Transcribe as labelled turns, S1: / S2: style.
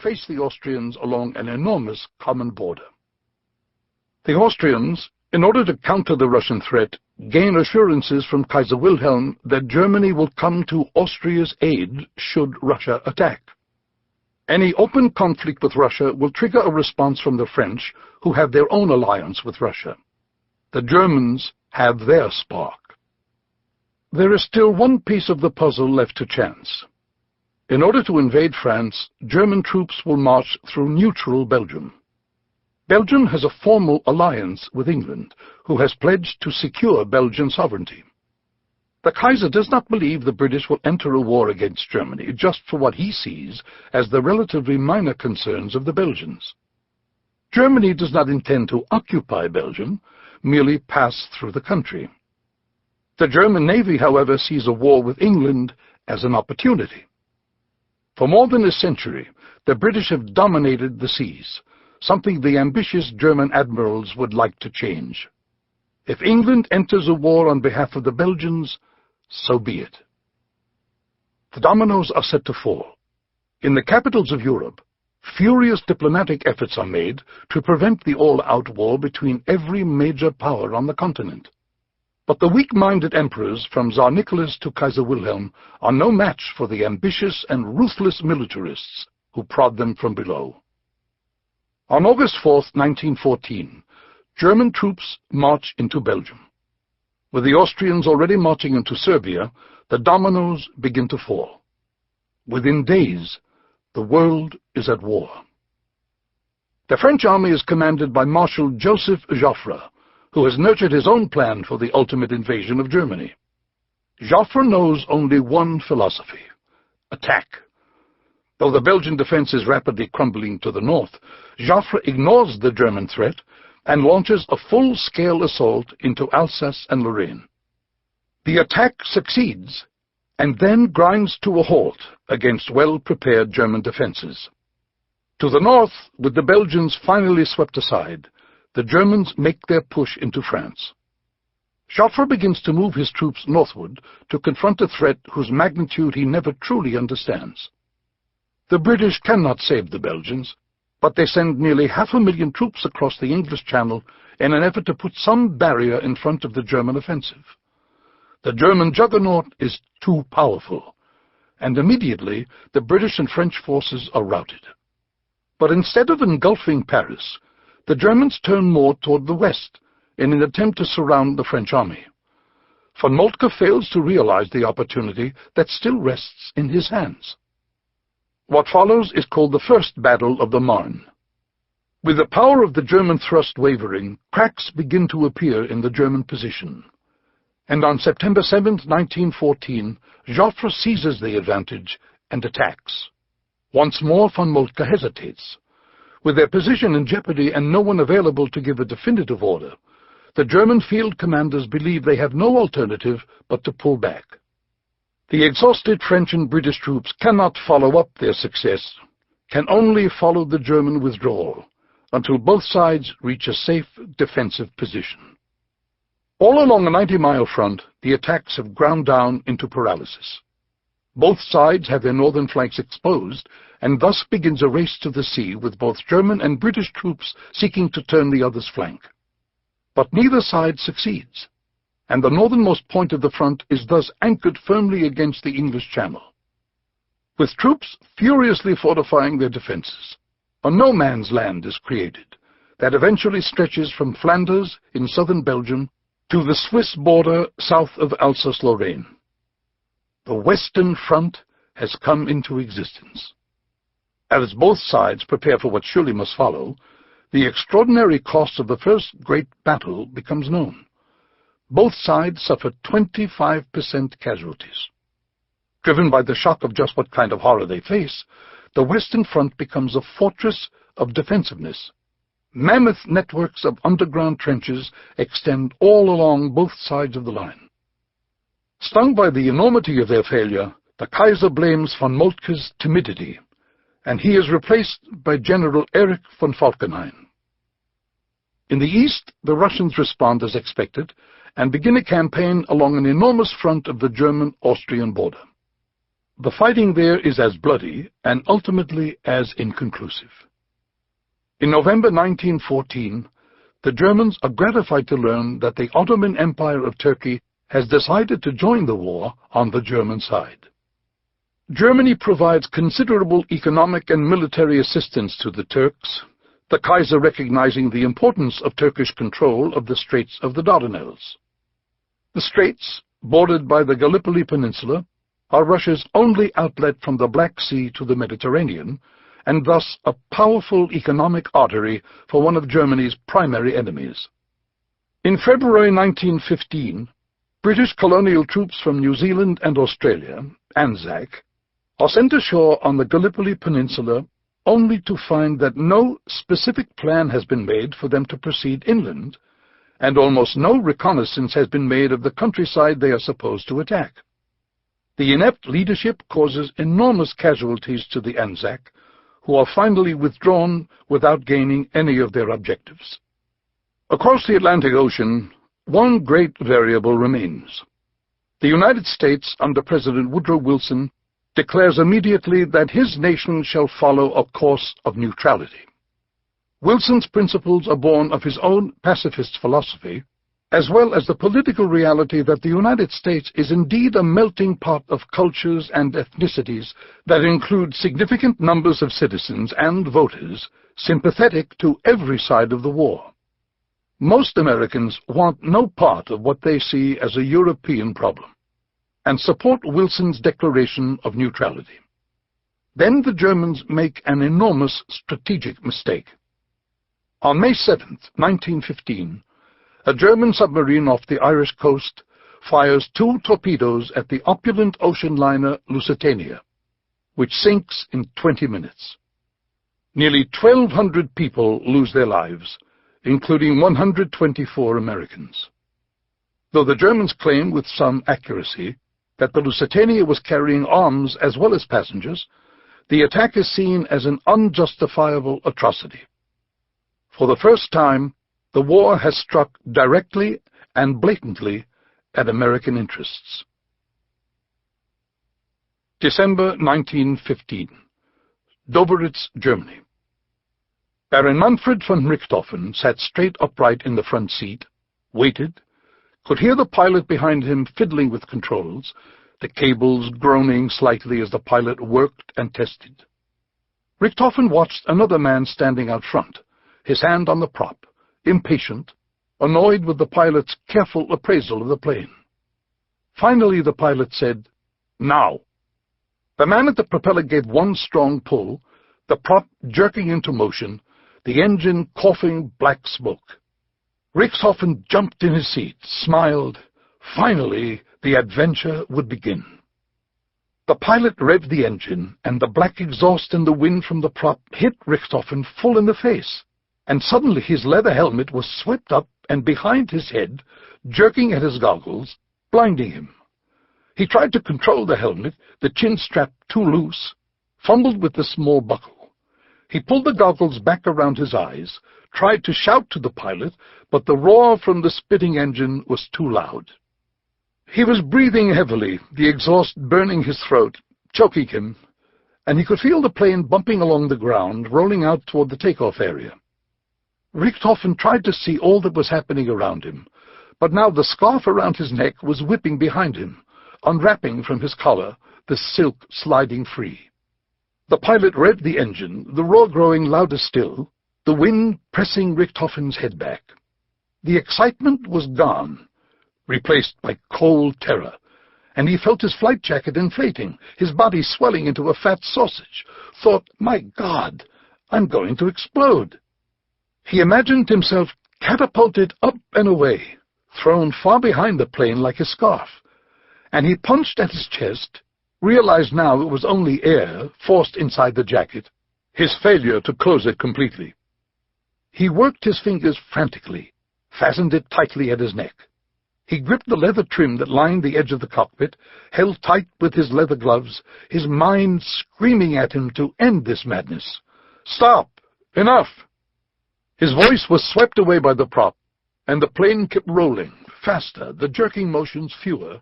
S1: face the Austrians along an enormous common border. The Austrians, in order to counter the Russian threat, gain assurances from Kaiser Wilhelm that Germany will come to Austria's aid should Russia attack. Any open conflict with Russia will trigger a response from the French, who have their own alliance with Russia. The Germans have their spark. There is still one piece of the puzzle left to chance. In order to invade France, German troops will march through neutral Belgium. Belgium has a formal alliance with England, who has pledged to secure Belgian sovereignty. The Kaiser does not believe the British will enter a war against Germany just for what he sees as the relatively minor concerns of the Belgians. Germany does not intend to occupy Belgium, merely pass through the country. The German Navy, however, sees a war with England as an opportunity. For more than a century, the British have dominated the seas, something the ambitious German admirals would like to change. If England enters a war on behalf of the Belgians, so be it. The dominoes are set to fall. In the capitals of Europe, furious diplomatic efforts are made to prevent the all-out war between every major power on the continent. But the weak-minded emperors, from Tsar Nicholas to Kaiser Wilhelm, are no match for the ambitious and ruthless militarists who prod them from below. On August 4, 1914, German troops march into Belgium. With the Austrians already marching into Serbia, the dominoes begin to fall. Within days, the world is at war. The French army is commanded by Marshal Joseph Joffre, who has nurtured his own plan for the ultimate invasion of Germany. Joffre knows only one philosophy: attack. Though the Belgian defense is rapidly crumbling to the north, Joffre ignores the German threat and launches a full-scale assault into Alsace and Lorraine. The attack succeeds, and then grinds to a halt against well-prepared German defenses. To the north, with the Belgians finally swept aside, the Germans make their push into France. Joffre begins to move his troops northward to confront a threat whose magnitude he never truly understands. The British cannot save the Belgians, but they send nearly 500,000 troops across the English Channel in an effort to put some barrier in front of the German offensive. The German juggernaut is too powerful, and immediately the British and French forces are routed. But instead of engulfing Paris, the Germans turn more toward the west in an attempt to surround the French army. Von Moltke fails to realize the opportunity that still rests in his hands. What follows is called the First Battle of the Marne. With the power of the German thrust wavering, cracks begin to appear in the German position. And on September 7, 1914, Joffre seizes the advantage and attacks. Once more, von Moltke hesitates. With their position in jeopardy and no one available to give a definitive order, the German field commanders believe they have no alternative but to pull back. The exhausted French and British troops cannot follow up their success, can only follow the German withdrawal, until both sides reach a safe defensive position. All along a 90-mile front, the attacks have ground down into paralysis. Both sides have their northern flanks exposed, and thus begins a race to the sea with both German and British troops seeking to turn the other's flank. But neither side succeeds, and the northernmost point of the front is thus anchored firmly against the English Channel. With troops furiously fortifying their defenses, a no-man's land is created that eventually stretches from Flanders in southern Belgium to the Swiss border south of Alsace-Lorraine. The Western Front has come into existence. As both sides prepare for what surely must follow, the extraordinary cost of the first great battle becomes known. Both sides suffer 25% casualties. Driven by the shock of just what kind of horror they face, the Western Front becomes a fortress of defensiveness. Mammoth networks of underground trenches extend all along both sides of the line. Stung by the enormity of their failure, the Kaiser blames von Moltke's timidity, and he is replaced by General Erich von Falkenhayn. In the east, the Russians respond as expected and begin a campaign along an enormous front of the German-Austrian border. the fighting there is as bloody and ultimately as inconclusive. In November 1914, the Germans are gratified to learn that the Ottoman Empire of Turkey has decided to join the war on the German side. Germany provides considerable economic and military assistance to the Turks, the Kaiser recognizing the importance of Turkish control of the Straits of the Dardanelles. The straits, bordered by the Gallipoli Peninsula, are Russia's only outlet from the Black Sea to the Mediterranean, and thus a powerful economic artery for one of Germany's primary enemies. In February 1915, British colonial troops from New Zealand and Australia, ANZAC, are sent ashore on the Gallipoli Peninsula only to find that no specific plan has been made for them to proceed inland, and almost no reconnaissance has been made of the countryside they are supposed to attack. The inept leadership causes enormous casualties to the ANZAC, who are finally withdrawn without gaining any of their objectives. Across the Atlantic Ocean, one great variable remains. The United States, under President Woodrow Wilson, declares immediately that his nation shall follow a course of neutrality. Wilson's principles are born of his own pacifist philosophy, as well as the political reality that the United States is indeed a melting pot of cultures and ethnicities that include significant numbers of citizens and voters sympathetic to every side of the war. Most Americans want no part of what they see as a European problem, and support Wilson's declaration of neutrality. Then the Germans make an enormous strategic mistake. On May 7, 1915, a German submarine off the Irish coast fires 2 torpedoes at the opulent ocean liner Lusitania, which sinks in 20 minutes. Nearly 1,200 people lose their lives, including 124 Americans. Though the Germans claim with some accuracy that the Lusitania was carrying arms as well as passengers, the attack is seen as an unjustifiable atrocity. For the first time, the war has struck directly and blatantly at American interests. December 1915. Doberitz, Germany. Baron Manfred von Richthofen sat straight upright in the front seat, waited, could hear the pilot behind him fiddling with controls, the cables groaning slightly as the pilot worked and tested. Richthofen watched another man standing out front, his hand on the prop, impatient, annoyed with the pilot's careful appraisal of the plane. Finally the pilot said, "Now." The man at the propeller gave one strong pull, the prop jerking into motion, the engine coughing black smoke. Richthofen jumped in his seat, smiled. Finally, the adventure would begin. The pilot revved the engine, and the black exhaust and the wind from the prop hit Richthofen full in the face, and suddenly his leather helmet was swept up and behind his head, jerking at his goggles, blinding him. He tried to control the helmet, the chin strap too loose, fumbled with the small buckle. He pulled the goggles back around his eyes, tried to shout to the pilot, but the roar from the spitting engine was too loud. He was breathing heavily, the exhaust burning his throat, choking him, and he could feel the plane bumping along the ground, rolling out toward the takeoff area. Richthofen tried to see all that was happening around him, but now the scarf around his neck was whipping behind him, unwrapping from his collar, the silk sliding free. The pilot revved the engine, the roar growing louder still, the wind pressing Richthofen's head back. The excitement was gone, replaced by cold terror, and he felt his flight jacket inflating, his body swelling into a fat sausage, thought, "My God, I'm going to explode." He imagined himself catapulted up and away, thrown far behind the plane like a scarf, and he punched at his chest, realized now it was only air forced inside the jacket, his failure to close it completely. He worked his fingers frantically, fastened it tightly at his neck. He gripped the leather trim that lined the edge of the cockpit, held tight with his leather gloves, his mind screaming at him to end this madness. "Stop! Enough!" His voice was swept away by the prop, and the plane kept rolling, faster, the jerking motions fewer.